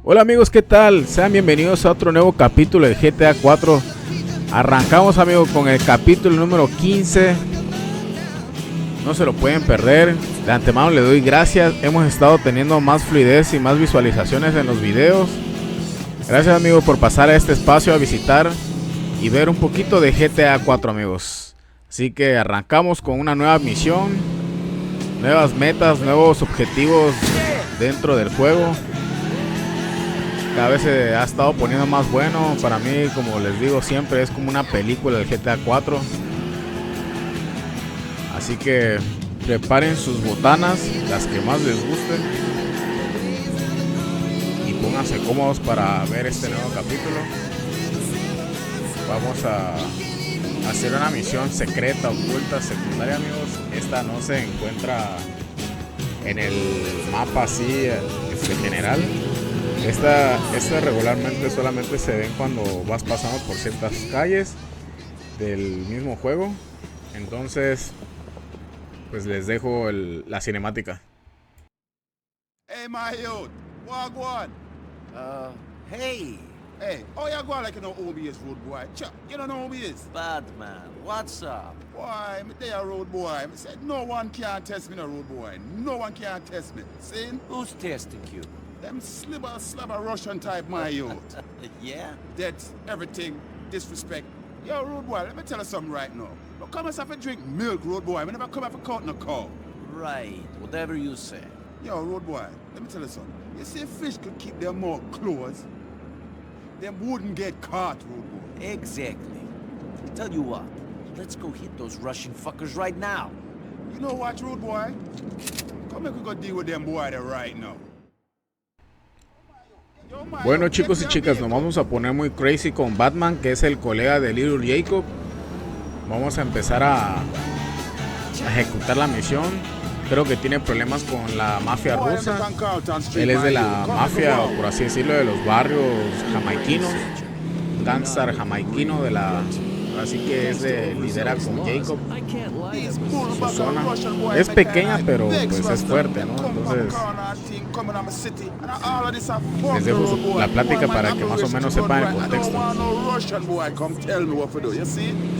Hola amigos, ¿qué tal? Sean bienvenidos a otro nuevo capítulo de GTA 4. Arrancamos, amigos, con el capítulo número 15. No se lo pueden perder. De antemano le doy gracias. Hemos estado teniendo más fluidez y más visualizaciones en los videos. Gracias, amigos, por pasar a este espacio a visitar y ver un poquito de GTA 4, amigos. Así que arrancamos con una nueva misión, nuevas metas, nuevos objetivos dentro del juego. Cada vez se ha estado poniendo más bueno. Para mí, como les digo siempre, es como una película del GTA 4. Así que preparen sus botanas, las que más les gusten, y pónganse cómodos para ver este nuevo capítulo. Vamos a hacer una misión secreta, oculta, secundaria, amigos. Esta no se encuentra en el mapa así general. Esta regularmente solamente se ven cuando vas pasando por ciertas calles del mismo juego. Entonces, pues les dejo la cinemática. Hey, my youth, wagwan. Hey, Hey, how you going like you know who he is, road boy? Chuck, you don't know who he is? Batman, what's up? Boy, me tell you, road boy. I said no one can test me, no road boy. No one can test me. See? Who's testing you? Them slabber Russian type, my youth. Yeah? That's everything, disrespect. Yo, road boy, let me tell you something right now. Don't come and have a drink milk, road boy. I never come have a cut no cow. Right, whatever you say. Yo, road boy, let me tell you something. You see, fish could keep their mouth closed. Them wouldn't get caught, road boy. Exactly. Tell you what, let's go hit those Russian fuckers right now. You know what, road boy? Come here, we go deal with them boy there right now. Bueno, chicos y chicas, nos vamos a poner muy crazy con Batman, que es el colega de Little Jacob. Vamos a empezar a ejecutar la misión. Creo que tiene problemas con la mafia rusa. Él es de la mafia, o por así decirlo, de los barrios jamaiquinos. Gangster jamaiquino de la... Así que lidera con Jacob su zona. Es pequeña, pero pues es fuerte, ¿no? Entonces les dejo la plática para que más o menos sepan el contexto.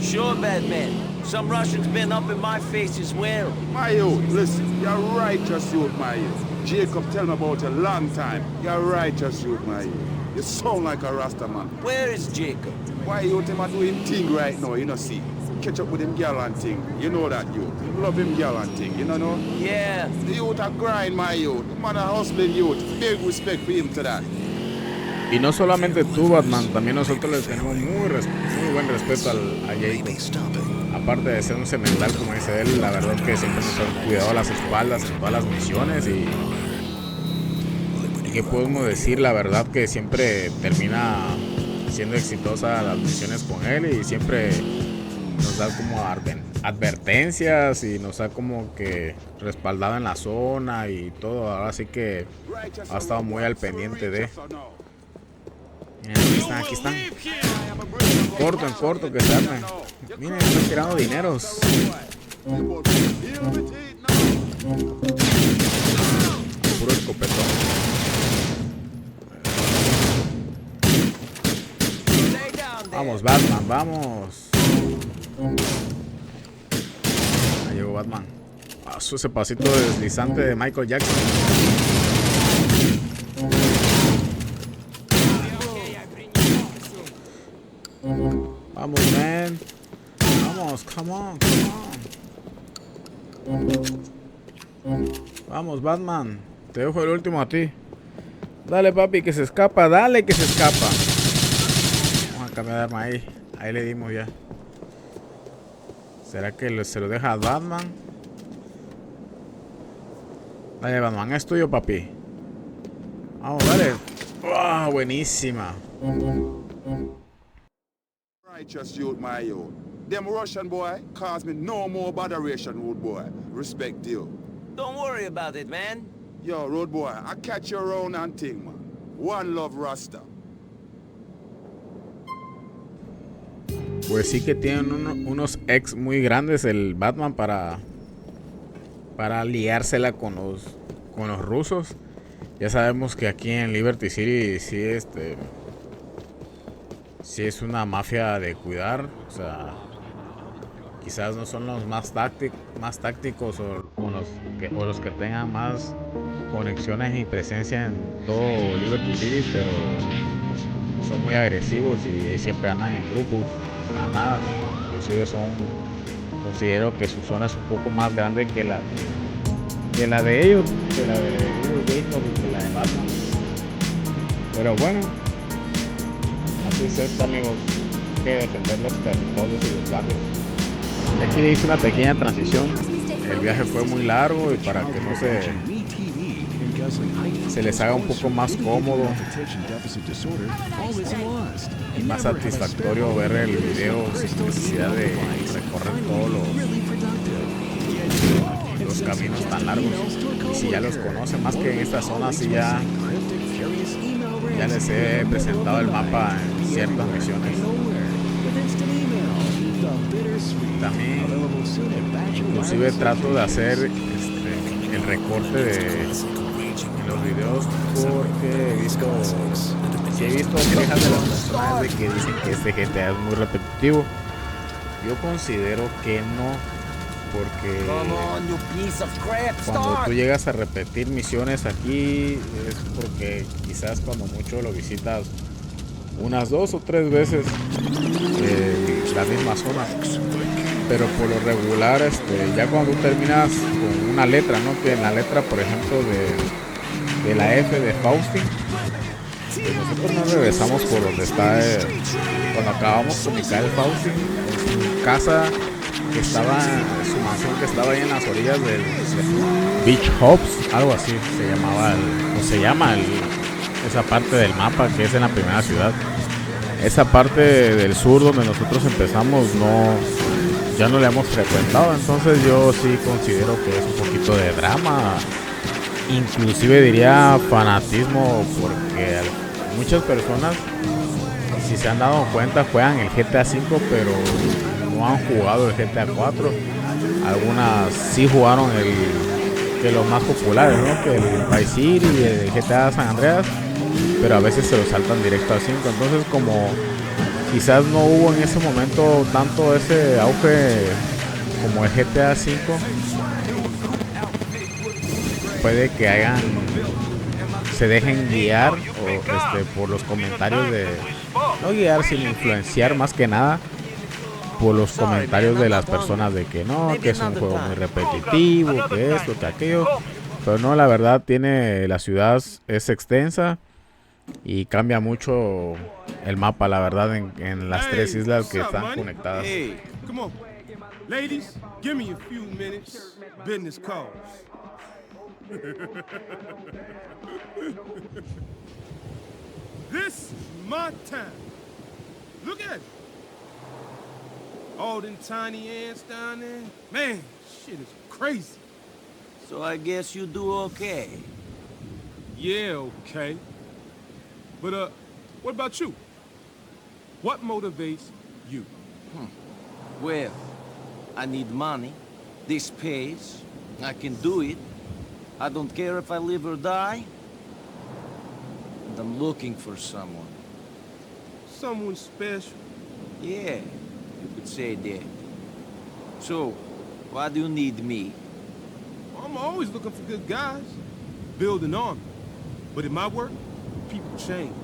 Sure, Batman. Some Russians been up in my face as well. My youth, listen, you're righteous youth, my youth. Jacob tell me about a long time. You're righteous youth, my youth. You sound like a Rasta man. Where is Jacob? Why you him a doing thing right now, you know see? Catch up with him girl and thing. You know that youth. Love him girl and thing, you know? Yeah. The youth a grind, my youth. The man a hustling youth. Big respect for him to that. Y no solamente tú, Batman, también nosotros le tenemos muy buen respeto a Jacob. Aparte de ser un semental, como dice él, la verdad es que siempre nos ha cuidado a las espaldas en todas las misiones. Y que podemos decir, la verdad que siempre termina siendo exitosa las misiones con él, y siempre nos da como advertencias y nos ha como que respaldado en la zona y todo. Ahora sí que ha estado muy al pendiente de... Miren, aquí están. En corto que se arme. Miren, están tirando dineros. Puro escopetón. Vamos, Batman, vamos. Ahí llegó Batman. Ese pasito deslizante de Michael Jackson. Vamos, man. Vamos, come on. Vamos, Batman. Te dejo el último a ti. Dale, papi, que se escapa. Dale, que se escapa. Vamos a cambiar de arma ahí. Ahí le dimos ya. ¿Será que se lo deja a Batman? Dale, Batman, es tuyo, papi. Vamos, dale. ¡Wow! Buenísima. Righteous youth, my youth. Them Russian boy cause me no more botheration, road boy. Respect you. Don't worry about it, man. Yo, road boy, I catch you around and thing, man. One love Rasta. Pues sí que tienen unos ex muy grandes el Batman para liársela con los rusos. Ya sabemos que aquí en Liberty City sí es una mafia de cuidar. O sea, quizás no son los más tácticos o los que tengan más conexiones y presencia en todo Liberty City, pero son muy agresivos y siempre andan en grupos, manadas. Inclusive considero que su zona es un poco más grande que la de ellos, que la de ellos Dayton y que la de Batman. Pero bueno, así es esto, amigos, hay que defender los territorios y los barrios. Aquí hice una pequeña transición. El viaje fue muy largo y para que no se les haga un poco más cómodo y más satisfactorio ver el video sin necesidad de recorrer todos los caminos tan largos. Y si ya los conocen, más que en esta zona, si ya les he presentado el mapa en ciertas misiones. También inclusive trato de hacer el recorte de los videos porque he visto quejas de las personas de que dicen que este GTA es muy repetitivo. Yo considero que no, porque cuando tú llegas a repetir misiones aquí es porque quizás cuando mucho lo visitas unas 2 o 3 veces la misma zona, pero por lo regular ya cuando tú terminas con una letra, ¿no? Que en la letra, por ejemplo, de la F de Faustin, pues nosotros nos regresamos por donde está cuando acabamos con Michael Faustin, en su casa que estaba, su mansión que estaba ahí en las orillas del Beach Hops, algo así se llama esa parte del mapa que es en la primera ciudad. Esa parte del sur donde nosotros empezamos ya no la hemos frecuentado, entonces yo sí considero que es un poquito de drama, inclusive diría fanatismo, porque muchas personas, si se han dado cuenta, juegan el GTA V pero no han jugado el GTA 4. Algunas sí jugaron que los más populares, ¿no? Que el Vice City y el GTA San Andreas, pero a veces se lo saltan directo al 5. Entonces, como quizás no hubo en ese momento tanto ese auge como el GTA 5, puede que se dejen guiar por los comentarios no guiar, sino influenciar más que nada por los comentarios de las personas de que no, que es un juego muy repetitivo, que esto, que aquello. Pero no, la verdad la ciudad es extensa y cambia mucho el mapa, la verdad, en las 3 islas que están conectadas. Hey, come on. Ladies, give me a few minutes. Business calls. This is my town. Look at it. All them tiny ants down there. Man, shit is crazy. So I guess you do okay. Yeah, okay. But, what about you? What motivates you? Well, I need money. This pays. I can do it. I don't care if I live or die. And I'm looking for someone. Someone special? Yeah, you could say that. So, why do you need me? I'm always looking for good guys. Build an army. But in my work, people change.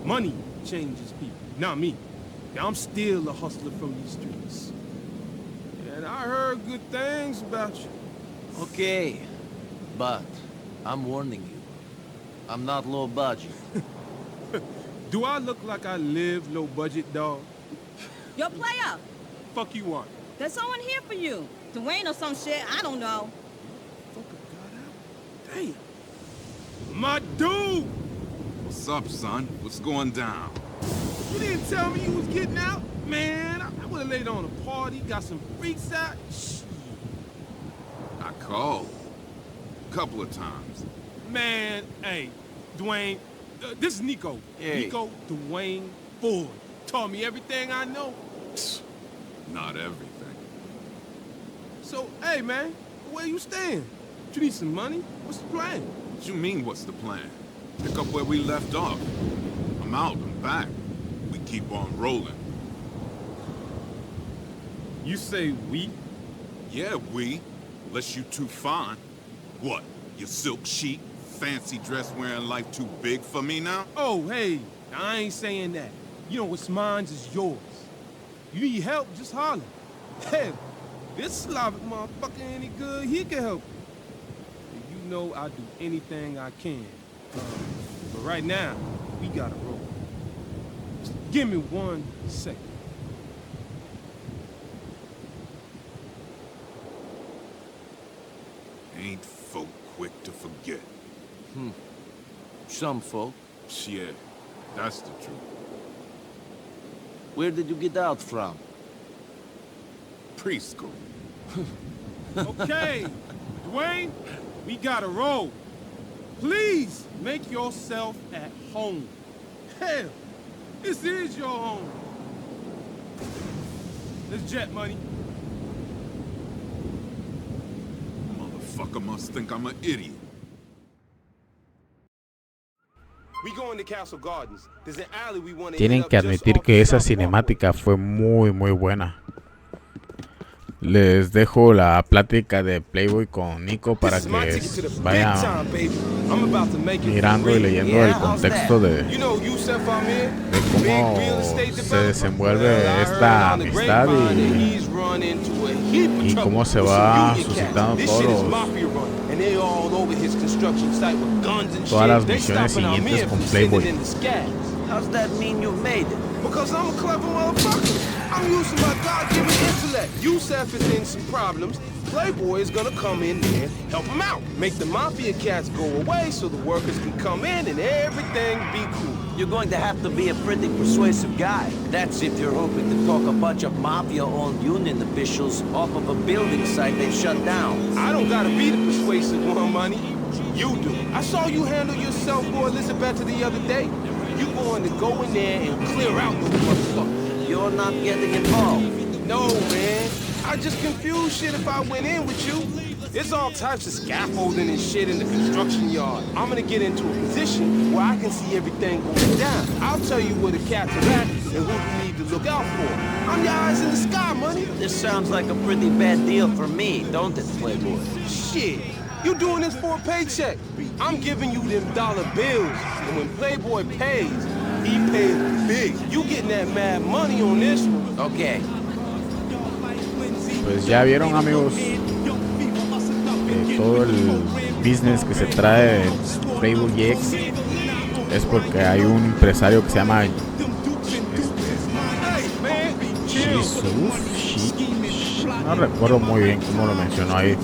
Money changes people, not me. I'm still a hustler from these streets. And I heard good things about you. Okay, but I'm warning you. I'm not low budget. Do I look like I live low budget, dog? Yo, player, Fuck you want? there's someone here for you. Dwayne or some shit, I don't know. Fucker got out? Damn. My dude! What's up, son? What's going down? You didn't tell me you was getting out? Man, I would've laid on a party, got some freaks out. Shit. I called. A couple of times. Man, hey, Dwayne, this is Nico. Hey. Nico Dwayne Ford. Taught me everything I know. Not everything. So, hey, man, where you staying? You need some money? What's the plan? What you mean, what's the plan? Pick up where we left off. I'm out, I'm back. We keep on rolling. You say we? Yeah, we. Unless you too fine. What? Your silk chic, fancy dress wearing life too big for me now? Oh, hey, I ain't saying that. You know what's mine is yours. You need help, just holler. Hell, this Slavic motherfucker any good, he can help you. And you know I'll do anything I can. But right now, we gotta roll. Just give me 1 second. Ain't folk quick to forget. Some folk. Yeah, that's the truth. Where did you get out from? Preschool. Okay, Dwayne, we gotta roll. Please make yourself at home. Hell, this is your home. Let's jet, money. Motherfucker must think I'm an idiot. We going to Castle Gardens. There's an alley we want to Tienen que admitir que esa cinemática fue muy buena. Les dejo la plática de Playboy con Nico para que vayan mirando y leyendo el contexto de cómo se desenvuelve esta amistad y cómo se va suscitando todas las misiones siguientes con Playboy. How's that mean you made it? Because I'm a clever motherfucker. I'm using my God-given intellect. Yusef is in some problems. Playboy is gonna come in there, help him out. Make the mafia cats go away so the workers can come in and everything be cool. You're going to have to be a pretty persuasive guy. That's if you're hoping to talk a bunch of mafia-owned union officials off of a building site they've shut down. I don't gotta be the persuasive one, money. You do. I saw you handle yourself for Elizabeth the other day. You going to go in there and clear out those motherfuckers. You're not getting involved. No, man. I just confuse shit if I went in with you. There's all types of scaffolding and shit in the construction yard. I'm gonna get into a position where I can see everything going down. I'll tell you where the cats are at and who you need to look out for. I'm your eyes in the sky, money. This sounds like a pretty bad deal for me, don't it, Playboy? Shit. You doing this for a paycheck. I'm giving you them dollar bills. And when Playboy pays, he pays big. You getting that mad money on this one. Okay. Pues ya vieron, amigos, todo el business que se trae Playboy X es porque hay un empresario que se llama no recuerdo muy bien cómo lo mencionó ahí.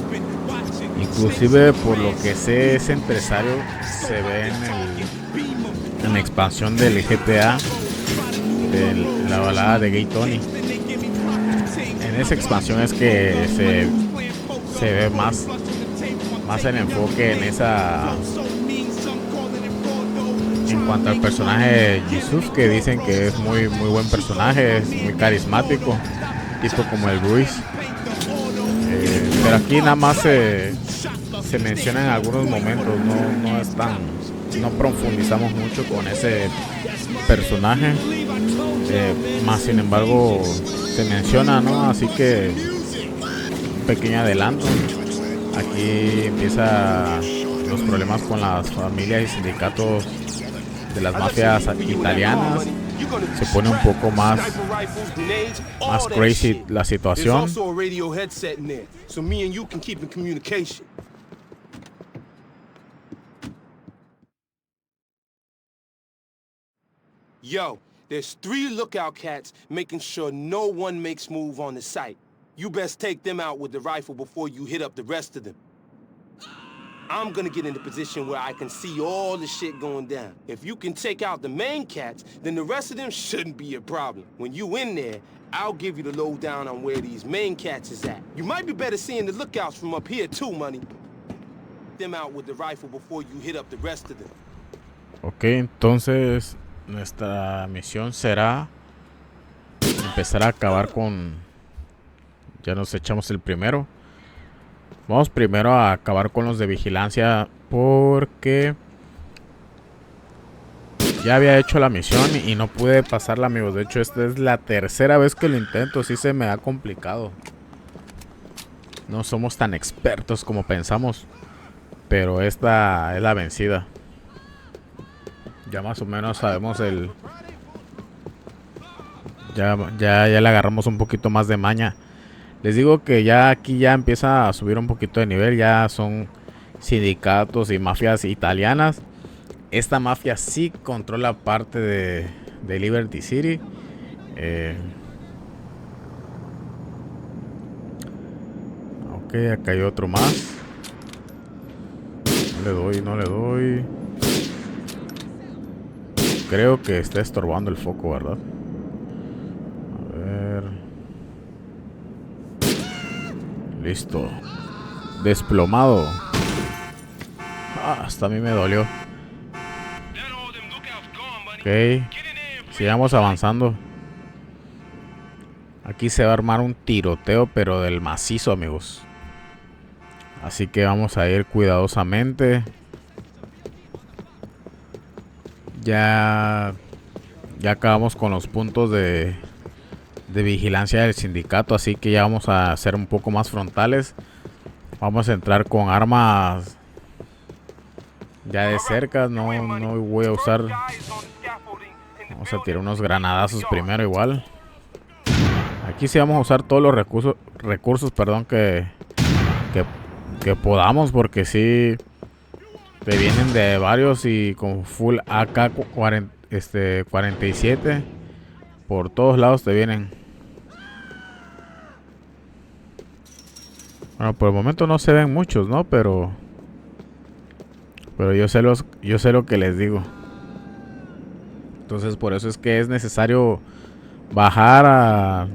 Inclusive por lo que sé, ese empresario se ve en la expansión del GTA, de la balada de Gay Tony. En esa expansión es que se ve más el enfoque en cuanto al personaje de Yusuf, que dicen que es muy buen personaje, es muy carismático, tipo como el Bruce. Pero aquí nada más se menciona en algunos momentos, no profundizamos mucho con ese personaje, más sin embargo se menciona, ¿no? Así que un pequeño adelanto. Aquí empieza los problemas con las familias y sindicatos de las mafias italianas. Se pone un poco más crazy la situación. Yo, there's 3 lookout cats making sure no one makes move on the site. You best take them out with the rifle before you hit up the rest of them. I'm gonna get in a position where I can see all the shit going down. If you can take out the main cats, then the rest of them shouldn't be a problem. When you in there, I'll give you the lowdown on where these main cats is at. You might be better seeing the lookouts from up here too, money. Them out with the rifle before you hit up the rest of them. Ok, entonces nuestra misión será empezar a acabar con... Ya nos echamos el primero. Vamos primero a acabar con los de vigilancia, porque ya había hecho la misión y no pude pasarla, amigos. De hecho, esta es la tercera vez que lo intento. Sí se me ha complicado. No somos tan expertos como pensamos. Pero esta es la vencida. Ya más o menos sabemos el... Ya le agarramos un poquito más de maña. Les digo que ya aquí ya empieza a subir un poquito de nivel. Ya son sindicatos y mafias italianas. Esta mafia sí controla parte de Liberty City. Ok, acá hay otro más. No le doy. Creo que está estorbando el foco, ¿verdad? A ver. Listo. Desplomado. Hasta a mí me dolió. Ok. Sigamos avanzando. Aquí se va a armar un tiroteo, pero del macizo, amigos. Así que vamos a ir cuidadosamente. Ya acabamos con los puntos de vigilancia del sindicato. Así que ya vamos a ser un poco más frontales. Vamos a entrar con armas ya de cerca. No voy a usar. Vamos a tirar unos granadazos primero igual. Aquí sí vamos a usar todos los recursos que podamos, porque sí te vienen de varios y con full AK 47 por todos lados te vienen. Bueno, por el momento no se ven muchos, ¿no? Pero yo sé lo que les digo. Entonces por eso es que es necesario bajar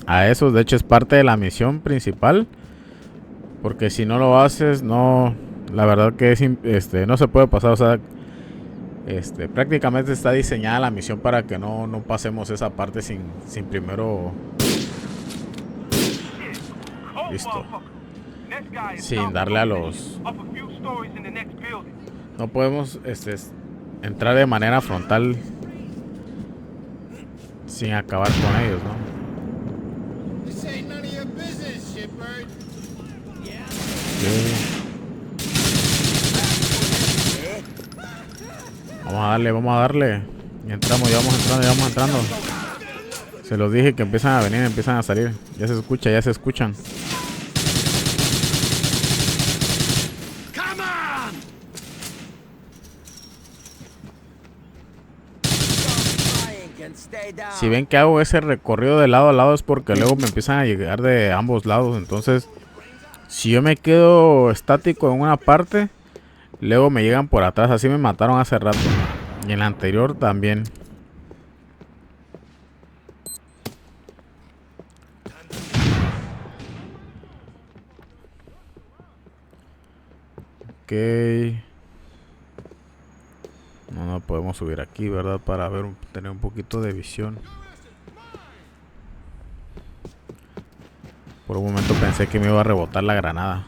a esos. De hecho es parte de la misión principal. Porque si no lo haces, no, la verdad que es no se puede pasar. O sea, prácticamente está diseñada la misión para que no pasemos esa parte sin primero. Listo. Sin darle a los. No podemos entrar de manera frontal sin acabar con ellos, ¿no? Vamos a darle. Y entramos, ya vamos entrando. Se los dije que empiezan a venir, empiezan a salir. Ya se escuchan. Si ven que hago ese recorrido de lado a lado es porque luego me empiezan a llegar de ambos lados. Entonces, si yo me quedo estático en una parte, luego me llegan por atrás. Así me mataron hace rato. Y en la anterior también. Ok. No podemos subir aquí, ¿verdad? Para tener un poquito de visión. Por un momento pensé que me iba a rebotar la granada.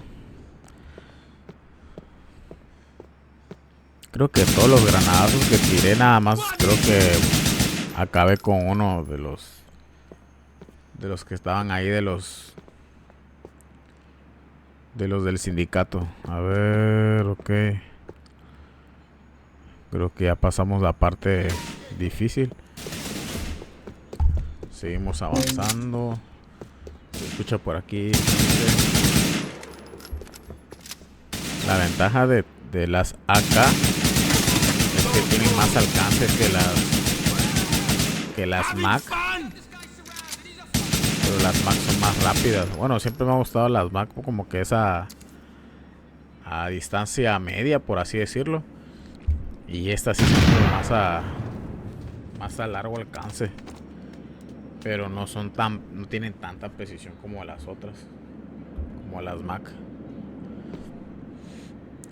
Creo que todos los granadazos que tiré nada más, creo que acabé con uno de los que estaban ahí, de los del sindicato. A ver, ok. Creo que ya pasamos la parte difícil. Seguimos avanzando. Se escucha por aquí. La ventaja de las AK es que tienen más alcance que las Mac. Pero las Mac son más rápidas. Bueno, siempre me ha gustado las Mac como que es a distancia media, por así decirlo. Y estas sí son más a largo alcance. Pero no tienen tanta precisión como las otras. Como las Mac.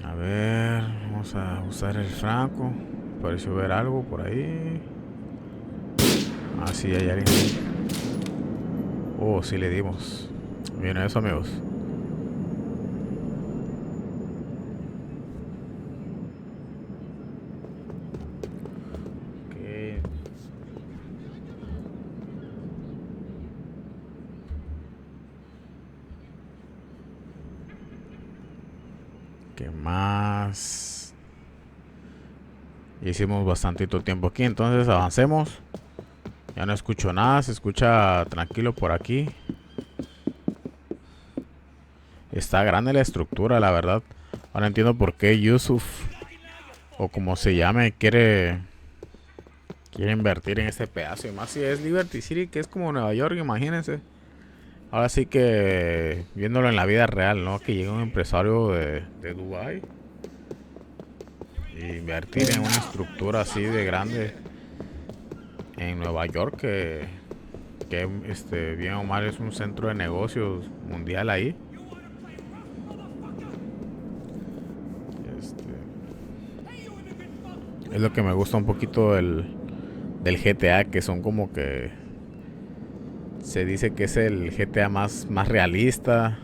A ver, vamos a usar el franco. Pareció ver algo por ahí. Ah, sí, hay alguien. Oh, sí le dimos. Bien eso, amigos. ¿Qué más? Hicimos bastantito tiempo aquí, entonces avancemos. Ya no escucho nada, se escucha tranquilo por aquí. Está grande la estructura, la verdad. Ahora entiendo por qué Yusuf, o como se llame, quiere invertir en este pedazo. Y más si es Liberty City, que es como Nueva York, imagínense. Ahora sí que viéndolo en la vida real, ¿no? Que llega un empresario de Dubai e invertir en una estructura así de grande en Nueva York, que bien o mal es un centro de negocios mundial ahí. Es lo que me gusta un poquito del GTA, que son como que se dice que es el GTA más realista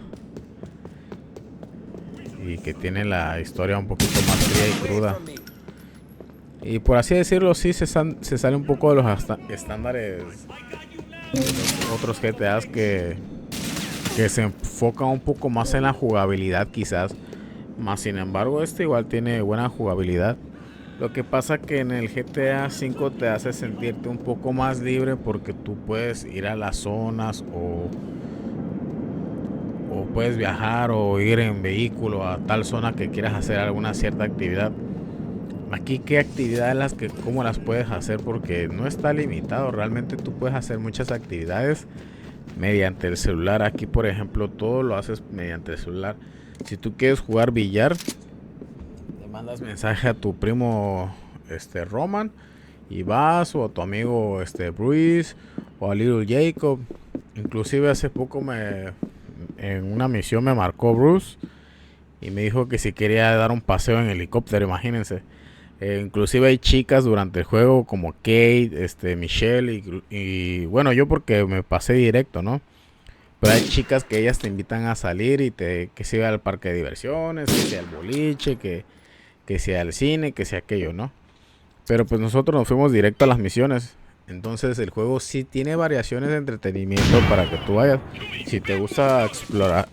y que tiene la historia un poquito más fría y cruda. Y por así decirlo, sí se sale un poco de los estándares de los otros GTAs que se enfocan un poco más en la jugabilidad quizás. Más sin embargo, este igual tiene buena jugabilidad. Lo que pasa que en el GTA V te hace sentirte un poco más libre porque tú puedes ir a las zonas o puedes viajar o ir en vehículo a tal zona que quieras hacer alguna cierta actividad. Aquí qué actividades cómo las puedes hacer, porque no está limitado. Realmente tú puedes hacer muchas actividades mediante el celular. Aquí por ejemplo todo lo haces mediante el celular. Si tú quieres jugar billar, mandas mensaje a tu primo Roman y vas, o a tu amigo Bruce, o a Little Jacob. Inclusive hace poco en una misión me marcó Bruce y me dijo que si quería dar un paseo en helicóptero, imagínense. Inclusive hay chicas durante el juego como Kate, Michelle y bueno, yo porque me pasé directo, ¿no? Pero hay chicas que ellas te invitan a salir y que sea al parque de diversiones, que sea al boliche, que sea el cine, que sea aquello, ¿no? Pero pues nosotros nos fuimos directo a las misiones. Entonces el juego sí tiene variaciones de entretenimiento para que tú vayas. Si te gusta explorar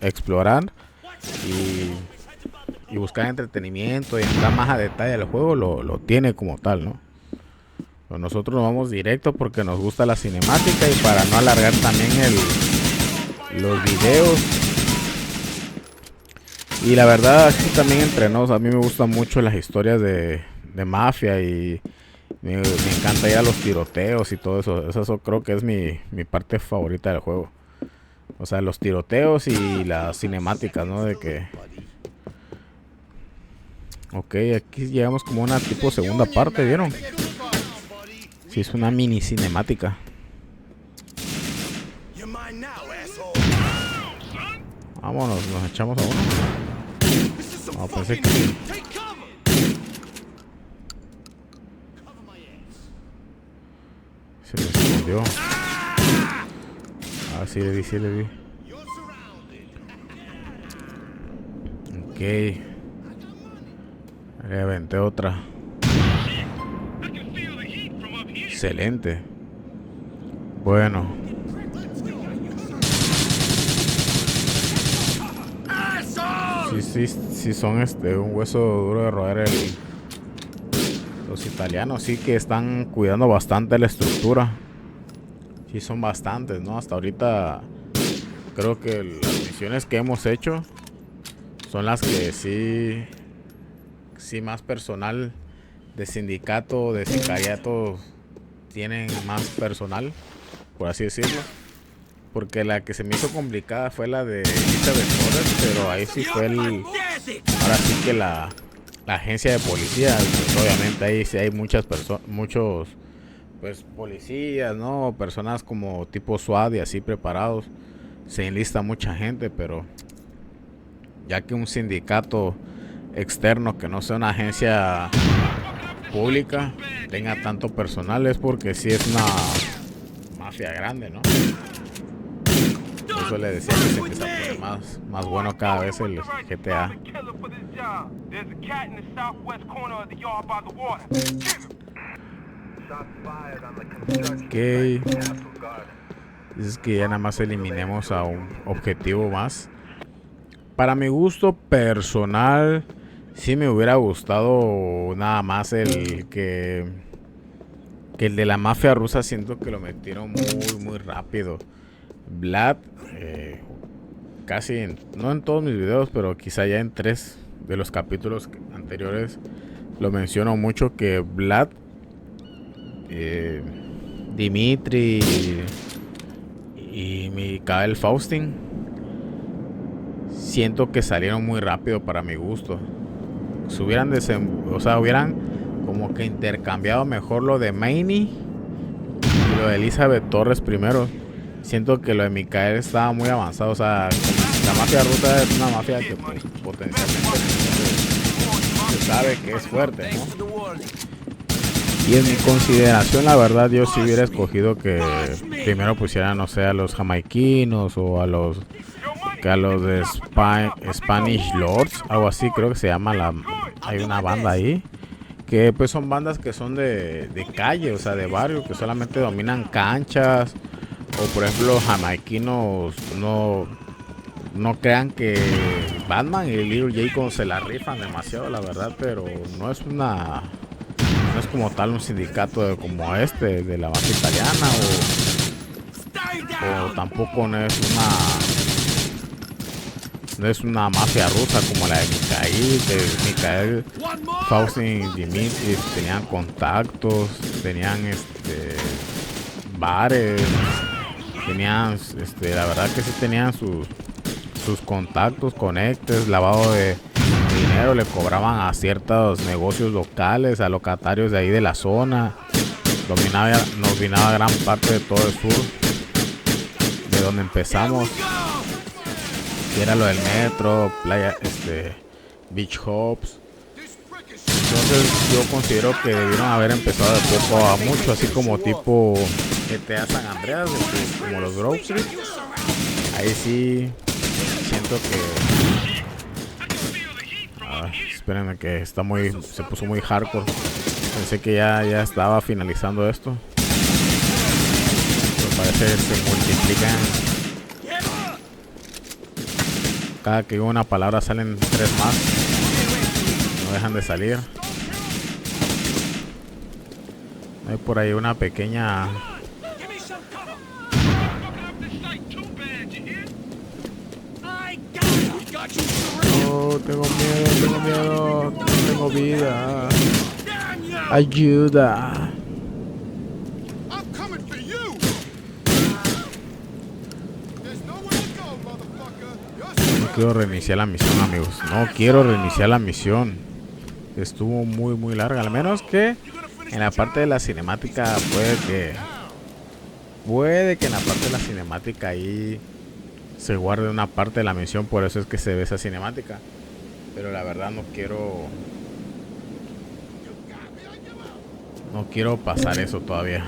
y buscar entretenimiento y entrar más a detalle al juego, lo tiene como tal, ¿no? Pero nosotros nos vamos directo porque nos gusta la cinemática y para no alargar también los videos. Y la verdad, aquí también entre nos, a mí me gustan mucho las historias de mafia y me encanta ir a los tiroteos y todo eso. Eso creo que es mi parte favorita del juego. O sea, los tiroteos y las cinemáticas, ¿no? De que... Ok, aquí llegamos como una tipo segunda parte, ¿vieron? Sí, es una mini cinemática. Vámonos, nos echamos a uno. No, pensé que sí. Se me escondió. Ah, sí le vi. Ok. Le aventé otra. Excelente. Bueno. Sí son un hueso duro de roer los italianos, sí que están cuidando bastante la estructura. Sí son bastantes, ¿no? Hasta ahorita creo que las misiones que hemos hecho son las que sí más personal de sindicato, de sicariato tienen más personal, por así decirlo. Porque la que se me hizo complicada fue la de Elizabeth Torres, pero ahí sí fue ahora sí que la agencia de policía. Pues obviamente ahí sí hay muchos pues policías, ¿no? Personas como tipo SWAT y así preparados. Se enlista mucha gente, pero ya que un sindicato externo que no sea una agencia pública tenga tanto personal, es porque sí es una mafia grande, ¿no? Eso le decía que se empieza a poner más bueno cada vez el GTA. Ok. Es que ya nada más eliminemos a un objetivo más. Para mi gusto personal, Sí me hubiera gustado nada más que el de la mafia rusa. Siento que lo metieron muy rápido. Vlad, casi no en todos mis videos, pero quizá ya en 3 de los capítulos anteriores lo menciono mucho, que Vlad, Dimitri y Mikhail Faustin siento que salieron muy rápido para mi gusto. Si hubieran hubieran como que intercambiado mejor lo de Maney y lo de Elizabeth Torres primero. Siento que lo de Mikhail estaba muy avanzado. O sea, la mafia rusa es una mafia que pues, potencialmente se sabe que es fuerte, ¿no? Y en mi consideración, la verdad, yo sí hubiera escogido que primero pusieran, no sé, a los jamaiquinos o a los de Spanish Lords, algo así creo que se llama. Hay una banda ahí que pues son bandas que son de calle, o sea, de barrio, que solamente dominan canchas. O por ejemplo, los jamaiquinos no crean que Batman y Little J se la rifan demasiado, la verdad, pero no es como tal un sindicato como este de la base italiana, o tampoco no es una mafia rusa como la de Mikhail Faustin y Dimitri. Tenían contactos, tenían bares, tenían la verdad que sí tenían sus contactos, conectes, lavado de dinero, le cobraban a ciertos negocios locales, a locatarios de ahí de la zona. Nos dominaba gran parte de todo el sur, de donde empezamos, que era lo del metro, playa, beach hops. Entonces yo considero que debieron haber empezado de poco a mucho, así como tipo GTA San Andreas, como los Grove Street. Ahí sí siento que espérenme, que se puso muy hardcore. Pensé que ya estaba finalizando esto, pero parece que se multiplican. Cada que digo una palabra salen 3 más, no dejan de salir. Hay por ahí una pequeña tengo miedo, no tengo vida. Ayuda. No quiero reiniciar la misión, amigos. No quiero reiniciar la misión. Estuvo muy larga. Al menos que en la parte de la cinemática puede que en la parte de la cinemática ahí se guarde una parte de la misión. Por eso es que se ve esa cinemática. Pero la verdad no quiero pasar eso todavía.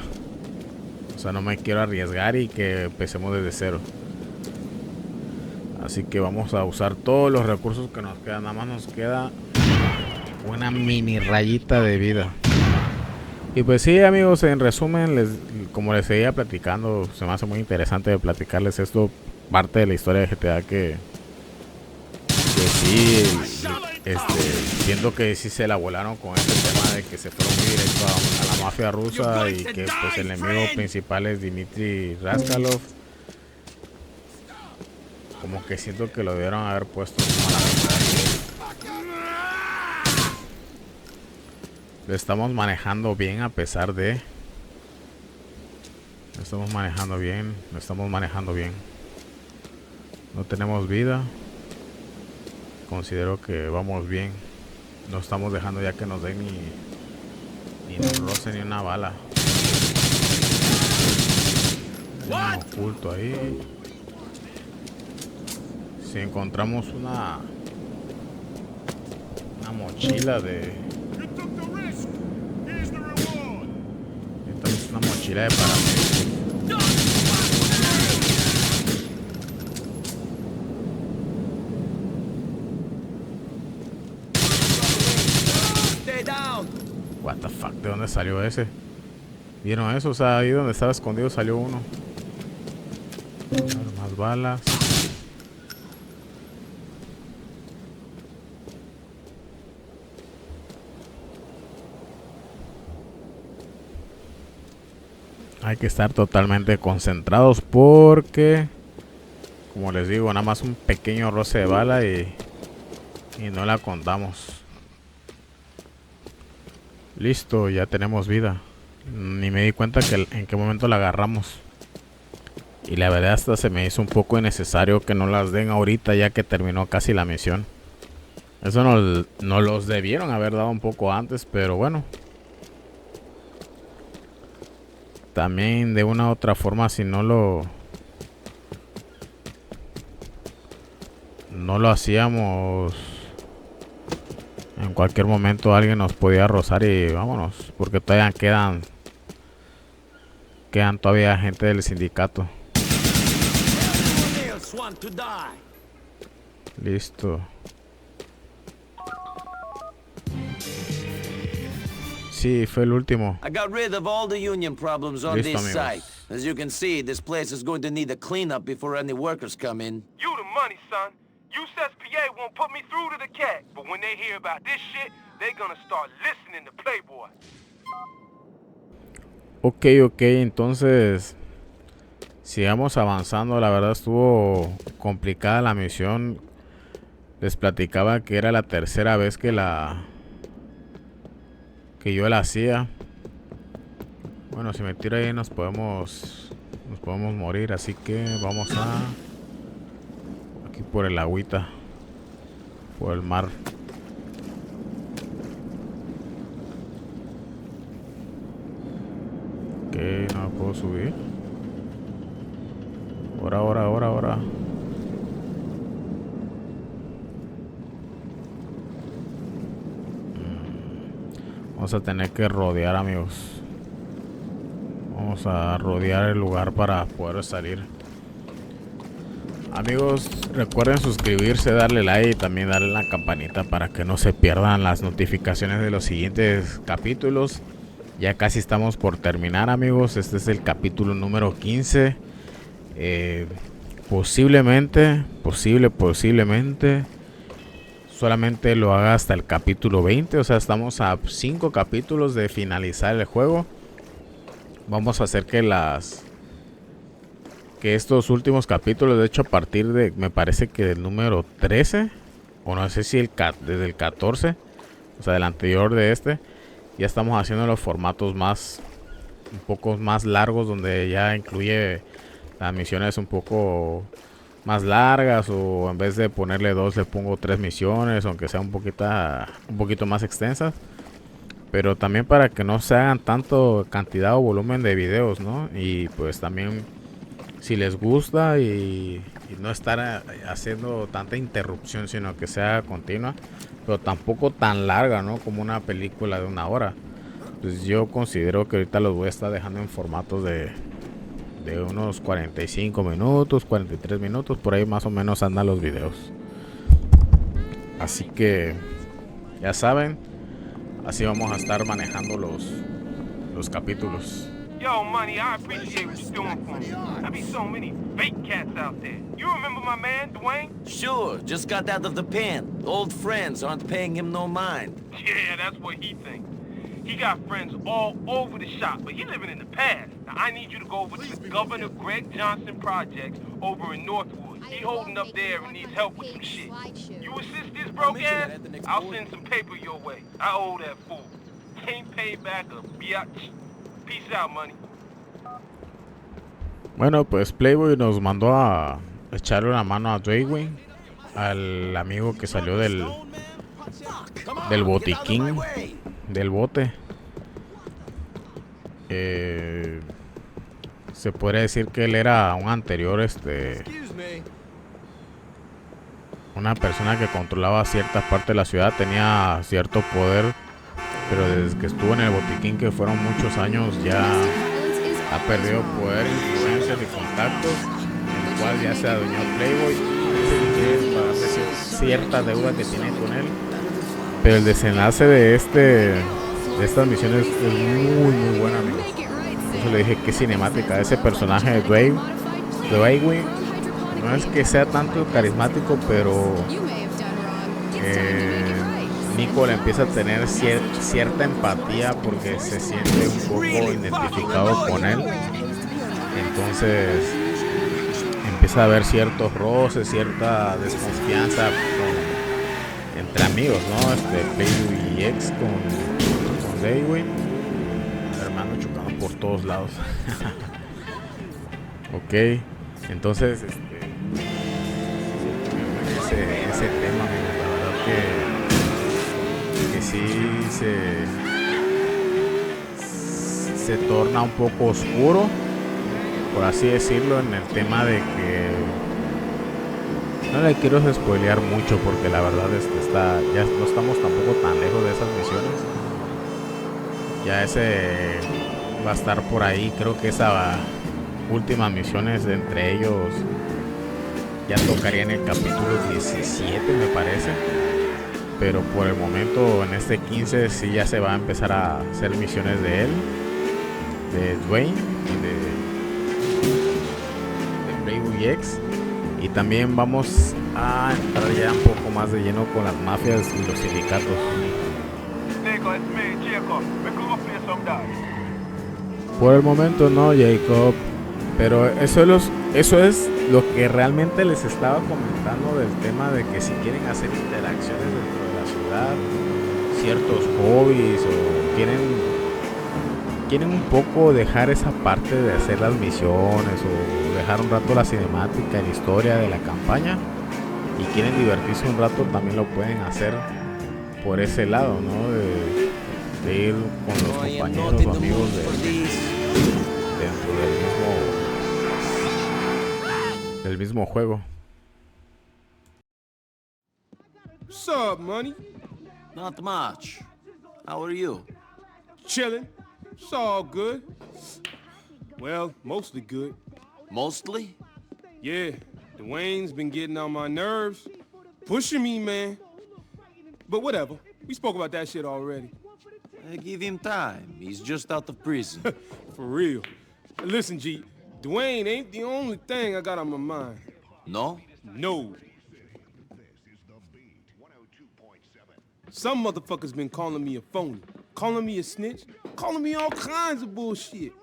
O sea, no me quiero arriesgar y que empecemos desde cero. Así que vamos a usar todos los recursos que nos quedan. Nada más nos queda una mini rayita de vida. Y pues sí, amigos, en resumen, como les seguía platicando, se me hace muy interesante platicarles esto, parte de la historia de GTA que sí, siento que sí se la volaron con este tema de que se fueron muy directo a la mafia rusa y que pues el enemigo principal es Dmitry Raskalov. Como que siento que lo debieron haber puesto como a la mitad. Lo estamos manejando bien a pesar de... Lo estamos manejando bien. No tenemos vida. Considero que vamos bien. No estamos dejando ya que nos den ni nos roce ni una bala. Hay un oculto ahí. Si encontramos una mochila entonces una mochila de paramédicos. What the fuck, ¿de dónde salió ese? ¿Vieron eso? O sea, ahí donde estaba escondido salió uno. Más balas. Hay que estar totalmente concentrados porque, como les digo, nada más un pequeño roce de bala y no la contamos. Listo, ya tenemos vida. Ni me di cuenta que en qué momento la agarramos. Y la verdad hasta se me hizo un poco innecesario que no las den ahorita ya que terminó casi la misión. Eso no los debieron haber dado un poco antes, pero bueno. También de una u otra forma, si no lo hacíamos, en cualquier momento alguien nos podía rozar y vámonos, porque todavía quedan todavía gente del sindicato. Listo. Sí, fue el último. I got rid of all the union problems on Listo, this amigos. site. As you can see, this place is going to need a cleanup before any workers come in. You the money, son. USPA won't put me through to the cat, but when they hear about this shit, they're gonna start listening to Playboy. Ok, entonces sigamos avanzando. La verdad estuvo complicada la misión. Les platicaba que era la tercera vez que yo la hacía. Bueno, si me tiro ahí nos podemos morir, así que vamos aquí por el agüita, por el mar. Ok, no puedo subir. Ahora. Vamos a tener que rodear, amigos. Vamos a rodear el lugar para poder salir. Amigos, recuerden suscribirse, darle like y también darle la campanita para que no se pierdan las notificaciones de los siguientes capítulos. Ya casi estamos por terminar, amigos. Este es el capítulo número 15. Posiblemente solamente lo haga hasta el capítulo 20. O sea, estamos a 5 capítulos de finalizar el juego. Vamos a hacer que estos últimos capítulos, de hecho a partir de, me parece que del número 13, o no sé si desde el 14, o sea del anterior de este, ya estamos haciendo los formatos un poco más largos, donde ya incluye las misiones un poco más largas, o en vez de ponerle 2 le pongo 3 misiones, aunque sea un poquito más extensas. Pero también para que no se hagan tanto cantidad o volumen de videos, ¿no? Y pues también si les gusta y no estar haciendo tanta interrupción, sino que sea continua, pero tampoco tan larga, ¿no? Como una película de 1 hora. Pues yo considero que ahorita los voy a estar dejando en formatos de unos 45 minutos, 43 minutos, por ahí más o menos andan los videos. Así que ya saben, así vamos a estar manejando los capítulos. Yo, money, I appreciate what you're doing for me. There be so many fake cats out there. You remember my man, Dwayne? Sure, just got out of the pen. Old friends aren't paying him no mind. Yeah, that's what he thinks. He got friends all over the shop, but he living in the past. Now, I need you to go over to Governor Greg Johnson Projects over in Northwood. He holding up there and needs help with some shit. You assist this broke ass, I'll send some paper your way. I owe that fool. Ain't paid back a biatch. Peace out, money. Bueno, pues Playboy nos mandó a echarle una mano a Dwayne, al amigo que salió del botiquín, del bote. Se podría decir que él era un anterior, una persona que controlaba cierta parte de la ciudad, tenía cierto poder, pero desde que estuvo en el botiquín, que fueron muchos años, ya ha perdido poder, influencias y contactos, en el cual ya se adueñó Playboy. Quiere pagarle cierta deuda que tiene con él, pero el desenlace de estas misiones es muy bueno, amigos. Por eso le dije que cinemática. Ese personaje de Dwayne no es que sea tanto carismático, pero Nico le empieza a tener cierta empatía porque se siente un poco identificado con él. Entonces empieza a haber ciertos roces, cierta desconfianza entre amigos, ¿no? Playboy y ex con Daywin, hermano, chocando por todos lados. Ok, entonces ese tema, amigo, la verdad que sí se torna un poco oscuro, por así decirlo, en el tema de que no le quiero spoilear mucho, porque la verdad ya no estamos tampoco tan lejos de esas misiones. Ya ese va a estar por ahí. Creo que esa últimas misiones entre ellos ya tocaría en el capítulo 17, me parece. Pero por el momento en este 15 sí ya se va a empezar a hacer misiones de él, de Dwayne y de Playboy X. Y también vamos a entrar ya un poco más de lleno con las mafias y los sindicatos. Por el momento no, Jacob. Pero eso es lo que realmente les estaba comentando, del tema de que si quieren hacer interacciones dentro de la ciudad, ciertos hobbies, o quieren un poco dejar esa parte de hacer las misiones o dejar un rato la cinemática y la historia de la campaña y quieren divertirse un rato, también lo pueden hacer por ese lado, ¿no? De ir con los compañeros o amigos dentro del mismo juego. What's up, money? Not much. How are you? Chilling. It's all good. Well, mostly good. Mostly? Yeah, Dwayne's been getting on my nerves. Pushing me, man. But whatever. We spoke about that shit already. Give him time. He's just out of prison. For real. Listen, G, Dwayne ain't the only thing I got on my mind. No? No. Some motherfuckers been calling me a phony, calling me a snitch, calling me all kinds of bullshit.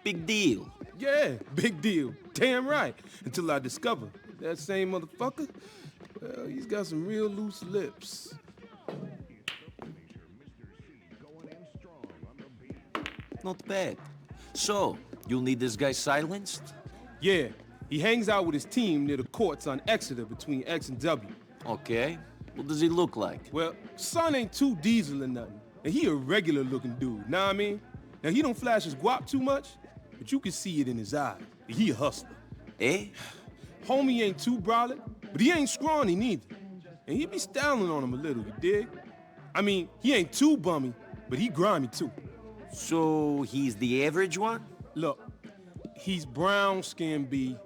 Big deal. Yeah, big deal. Damn right. Until I discover that same motherfucker, well, he's got some real loose lips. Not bad. So, you'll need this guy silenced? Yeah, he hangs out with his team near the courts on Exeter between X and W. Okay. What does he look like? Well, son ain't too diesel or nothing, and he a regular looking dude, know what I mean? Now, he don't flash his guap too much, but you can see it in his eyes. He a hustler. Eh? Homie ain't too brolic, but he ain't scrawny neither. And he be styling on him a little, you dig? I mean, he ain't too bummy, but he grimy too. So, he's the average one? Look, he's brown skin, B.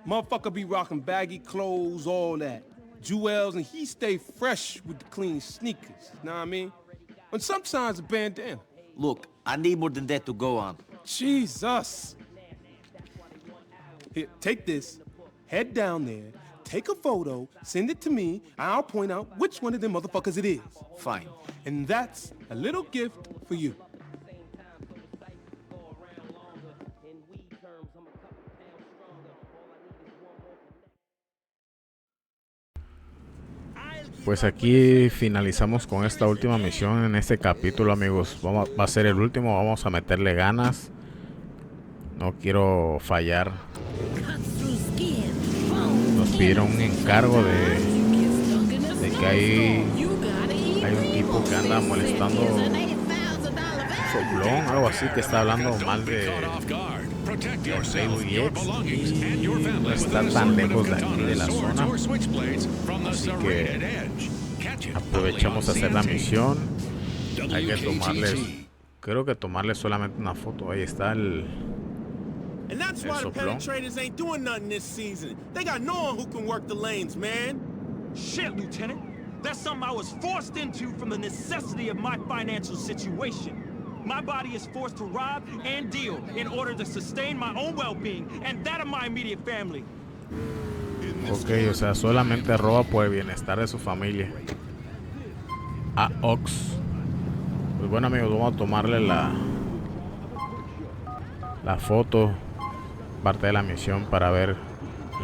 Motherfucker be rocking baggy clothes, all that. Jewels, and he stay fresh with the clean sneakers, know what I mean? And sometimes a bandana. Look, I need more than that to go on. Jesus. Here, take this, head down there, take a photo, send it to me, and I'll point out which one of them motherfuckers it is. Fine. And that's a little gift for you. Pues aquí finalizamos con esta última misión en este capítulo, amigos. Va a ser el último, vamos a meterle ganas. No quiero fallar. Nos pidieron un encargo de que hay un tipo que anda molestando, un soplón, algo así, que está hablando mal de Playboy X y no está tan lejos de aquí de la zona, así que aprovechamos a hacer la misión. Hay que tomarles solamente una foto. Ahí está el And that's why the penetrators ain't doing nothing this season. They got no one who can work the lanes, man. Shit, Lieutenant. That's something I was forced into from the necessity of my financial situation. My body is forced to rob and deal in order to sustain my own well-being and that of my immediate family. Ok, o sea, solamente roba por el bienestar de su familia. A Ox. Pues bueno, amigos, vamos a tomarle la foto parte de la misión para ver,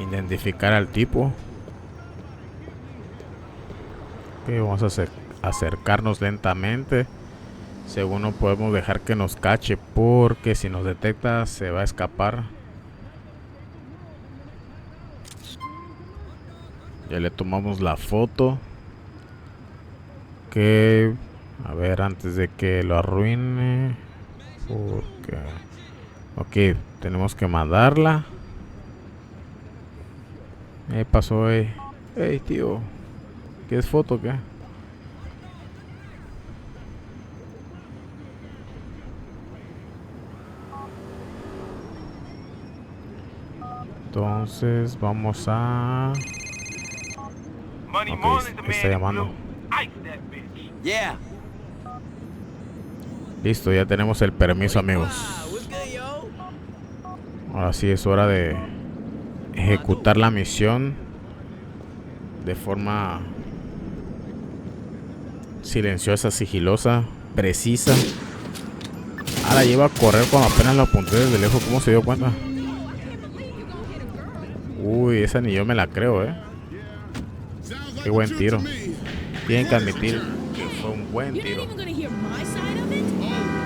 identificar al tipo. Okay, vamos a acercarnos lentamente. Según no podemos dejar que nos cache, porque si nos detecta se va a escapar. Ya le tomamos la foto. Que a ver, antes de que lo arruine, porque ok, tenemos que mandarla. Pasó, hey tío, ¿qué es foto o qué? Entonces vamos a... Ok, está llamando. Yeah. Listo, ya tenemos el permiso, amigos. Ahora sí es hora de ejecutar la misión de forma silenciosa, sigilosa, precisa. Ahora lleva a correr cuando apenas lo apunté desde lejos. ¿Cómo se dio cuenta? Uy, esa ni yo me la creo, Qué buen tiro. Tienen que admitir que fue un buen tiro.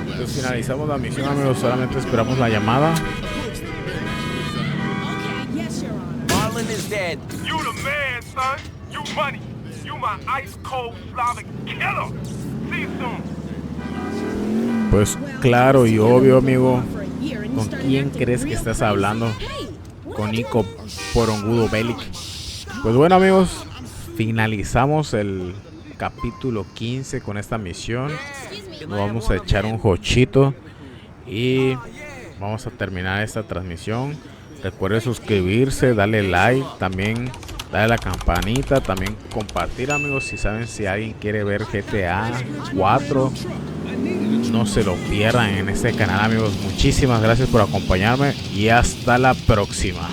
Entonces finalizamos la misión, amigos. Solamente esperamos la llamada. Marlon is dead. You the man, son. You money. You my ice cold Slavic killer. See you soon. Pues claro y obvio, amigo. ¿Con quién crees que estás hablando? Con Niko Porongudo Bellic. Pues bueno, amigos, finalizamos el capítulo 15 con esta misión. Nos vamos a echar un jochito y vamos a terminar esta transmisión. Recuerde suscribirse, darle like, también darle a la campanita, también compartir, amigos. Si saben, si alguien quiere ver GTA 4, no se lo pierdan en este canal, amigos. Muchísimas gracias por acompañarme y hasta la próxima.